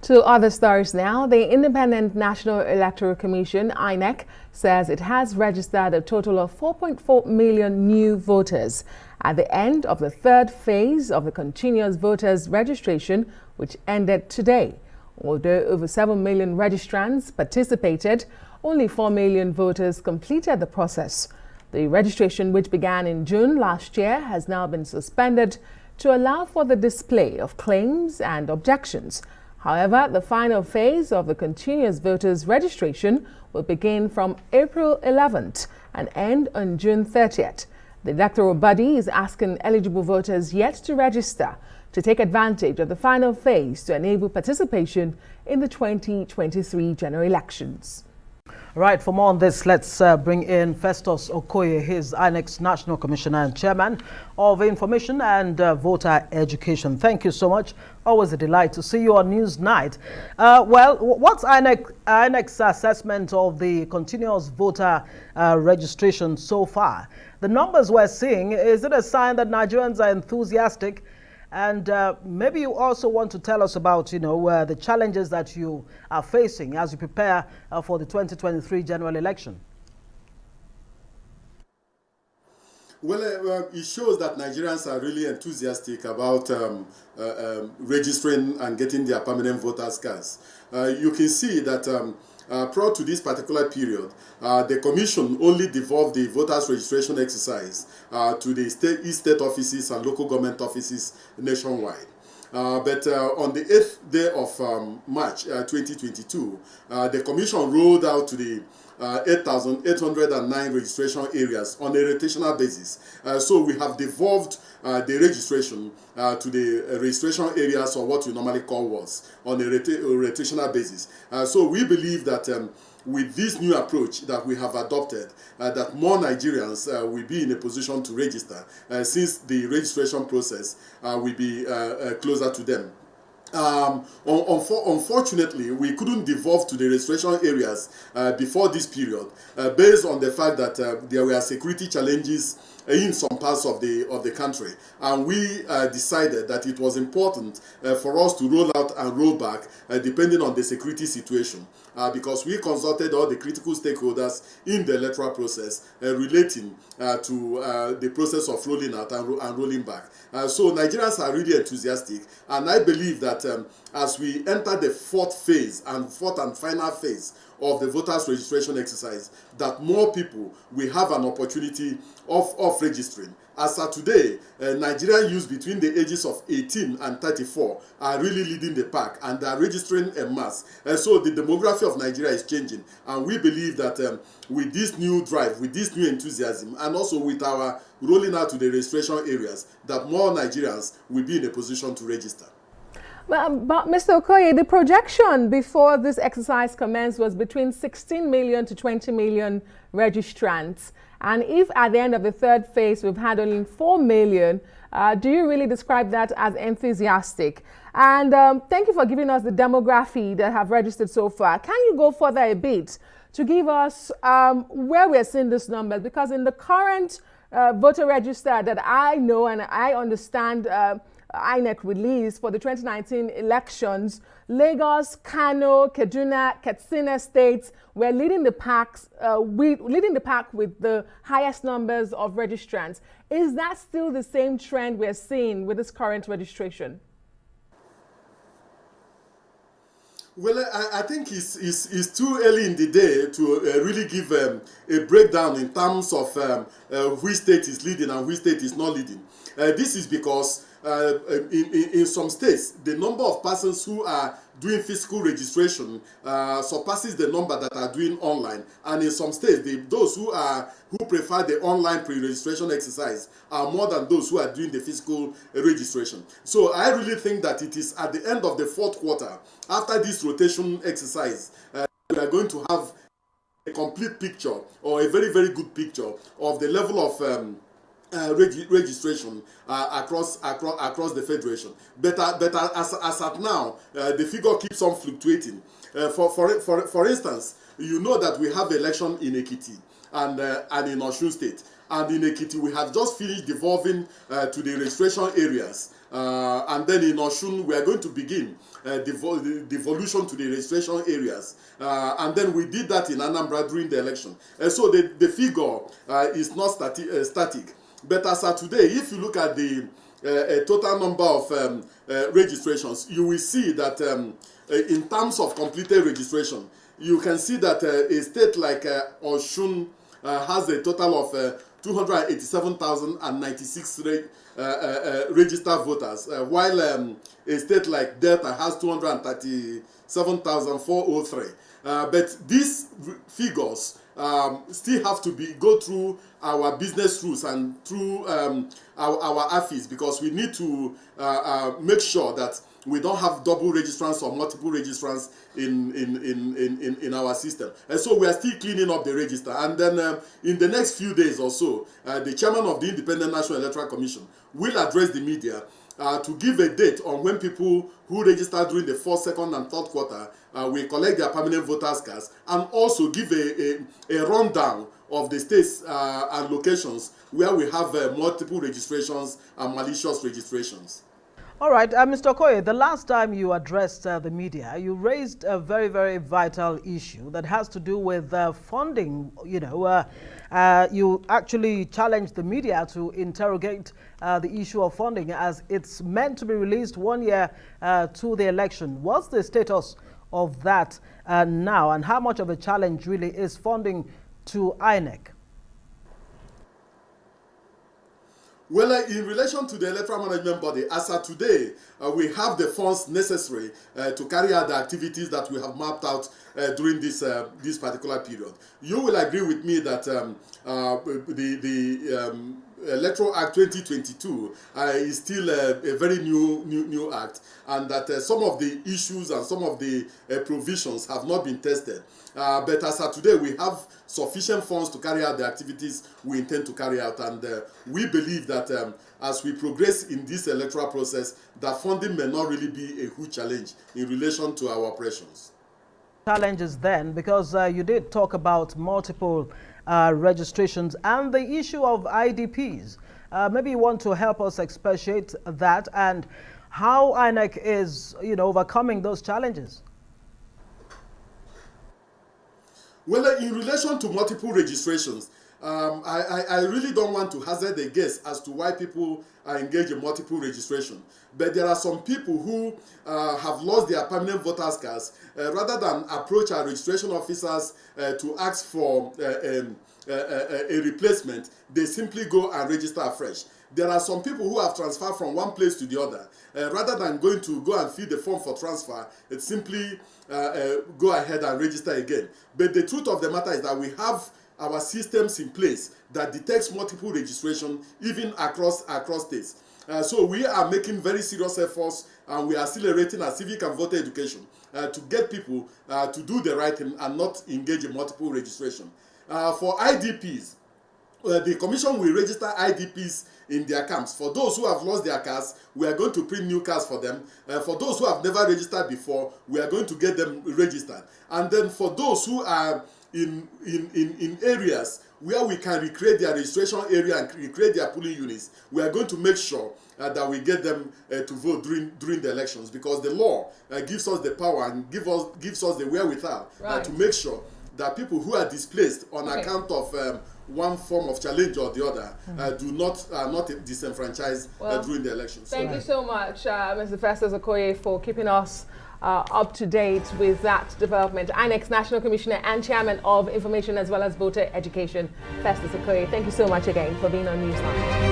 To other stories now, the Independent National Electoral Commission, INEC, says it has registered a total of 4.4 million new voters at the end of the third phase of the continuous voters registration, which ended today. Although over 7 million registrants participated, only 4 million voters completed the process. The registration, which began in June last year, has now been suspended to allow for the display of claims and objections. However, the final phase of the continuous voters registration will begin from April 11th and end on June 30th. The electoral body is asking eligible voters yet to register to take advantage of the final phase to enable participation in the 2023 general elections. Right, for more on this, let's bring in Festus Okoye. He's INEC's National Commissioner and Chairman of Information and Voter Education. Thank you so much. Always a delight to see you on Newsnight. Well, what's INEC's assessment of the continuous voter registration so far? The numbers we're seeing, is it a sign that Nigerians are enthusiastic? And maybe you also want to tell us about, the challenges that you are facing as you prepare for the 2023 general election. Well, it shows that Nigerians are really enthusiastic about registering and getting their permanent voters' cards. You can see that prior to this particular period, the Commission only devolved the voters' registration exercise to the state offices and local government offices nationwide. But on the 8th day of March 2022, the Commission rolled out to the 8,809 registration areas on a rotational basis. So we have devolved the registration to the registration areas, or what we normally call wards, on a rotational basis. So we believe that with this new approach that we have adopted, that more Nigerians will be in a position to register since the registration process will be closer to them. Unfortunately, we couldn't devolve to the registration areas before this period based on the fact that there were security challenges in some parts of the country, and we decided that it was important for us to roll out and roll back depending on the security situation, because we consulted all the critical stakeholders in the electoral process relating to the process of rolling out and rolling back. So Nigerians are really enthusiastic, and I believe that as we enter the fourth and final phase of the voters registration exercise, that more people will have an opportunity of registering. As of today, Nigerian youths between the ages of 18 and 34 are really leading the pack, and they are registering en masse. So the demography of Nigeria is changing, and we believe that with this new drive, with this new enthusiasm, and also with our rolling out to the registration areas, that more Nigerians will be in a position to register. But Mr. Okoye, the projection before this exercise commenced was between 16 million to 20 million registrants. And if at the end of the third phase we've had only 4 million, do you really describe that as enthusiastic? And thank you for giving us the demography that have registered so far. Can you go further a bit to give us where we're seeing this number? Because in the current voter register that I know and I understand INEC released for the 2019 elections, Lagos, Kano, Kaduna, Katsina states were leading the pack with the highest numbers of registrants. Is that still the same trend we're seeing with this current registration? Well, I think it's too early in the day to really give a breakdown in terms of which state is leading and which state is not leading. This is because in some states, the number of persons who are doing physical registration surpasses the number that are doing online, and in some states, those who prefer the online pre-registration exercise are more than those who are doing the physical registration. So I really think that it is at the end of the fourth quarter, after this rotation exercise, we are going to have a complete picture, or a very, very good picture of the level of registration across the federation. But as at now, the figure keeps on fluctuating. For instance, you know that we have election in Ekiti and in Osun State, And in Ekiti, we have just finished devolving to the registration areas. And then in Osun, we are going to begin devolution to the registration areas. And then we did that in Anambra during the election. So the figure is not static. But as of today, if you look at the total number of registrations, you will see that in terms of completed registration, you can see that a state like Osun has a total of 287,096 registered voters, while a state like Delta has 237,403. But these figures still have to go through our business rules and through our AFIS, because we need to make sure that we don't have double registrants or multiple registrants in our system. And so we are still cleaning up the register. And then in the next few days or so, the chairman of the Independent National Electoral Commission will address the media to give a date on when people who registered during the first, second, and third quarter will collect their permanent voters' cards, and also give a rundown of the states and locations where we have multiple registrations and malicious registrations. All right, Mr. Okoye, the last time you addressed the media, you raised a very, very vital issue that has to do with funding. You actually challenged the media to interrogate the issue of funding, as it's meant to be released 1 year to the election. What's the status of that now, and how much of a challenge really is funding to INEC? Well, in relation to the electoral management body, as of today, we have the funds necessary to carry out the activities that we have mapped out during this particular period. You will agree with me that the Electoral Act 2022 is still a very new act, and that some of the issues and some of the provisions have not been tested. But as of today, we have sufficient funds to carry out the activities we intend to carry out, and we believe that as we progress in this electoral process, that funding may not really be a huge challenge in relation to our operations. Challenges then, because you did talk about multiple registrations and the issue of IDPs. Maybe you want to help us expatiate that and how INEC is, overcoming those challenges. Well, in relation to multiple registrations, I really don't want to hazard a guess as to why people are engaged in multiple registration. But there are some people who have lost their permanent voters' cards. Rather than approach our registration officers to ask for a replacement, they simply go and register afresh. There are some people who have transferred from one place to the other. Rather than going to go and fill the form for transfer, it's simply go ahead and register again. But the truth of the matter is that we have our systems in place that detects multiple registration even across states. So we are making very serious efforts, and we are accelerating our civic and voter education to get people to do the right thing and not engage in multiple registration. For IDPs, the Commission will register IDPs in their camps. For those who have lost their cards, we are going to print new cards for them. For those who have never registered before, we are going to get them registered. And then for those who are in areas where we can recreate their registration area and recreate their polling units, we are going to make sure that we get them to vote during the elections, because the law gives us the power and gives us the wherewithal to make sure that people who are displaced on account of one form of challenge or the other are not disenfranchised during the elections. Thank you so much, Mr. Festus Okoye, for keeping us up to date with that development. INEC's National Commissioner and Chairman of Information as well as Voter Education, Festus Okoye. Thank you so much again for being on Newsline.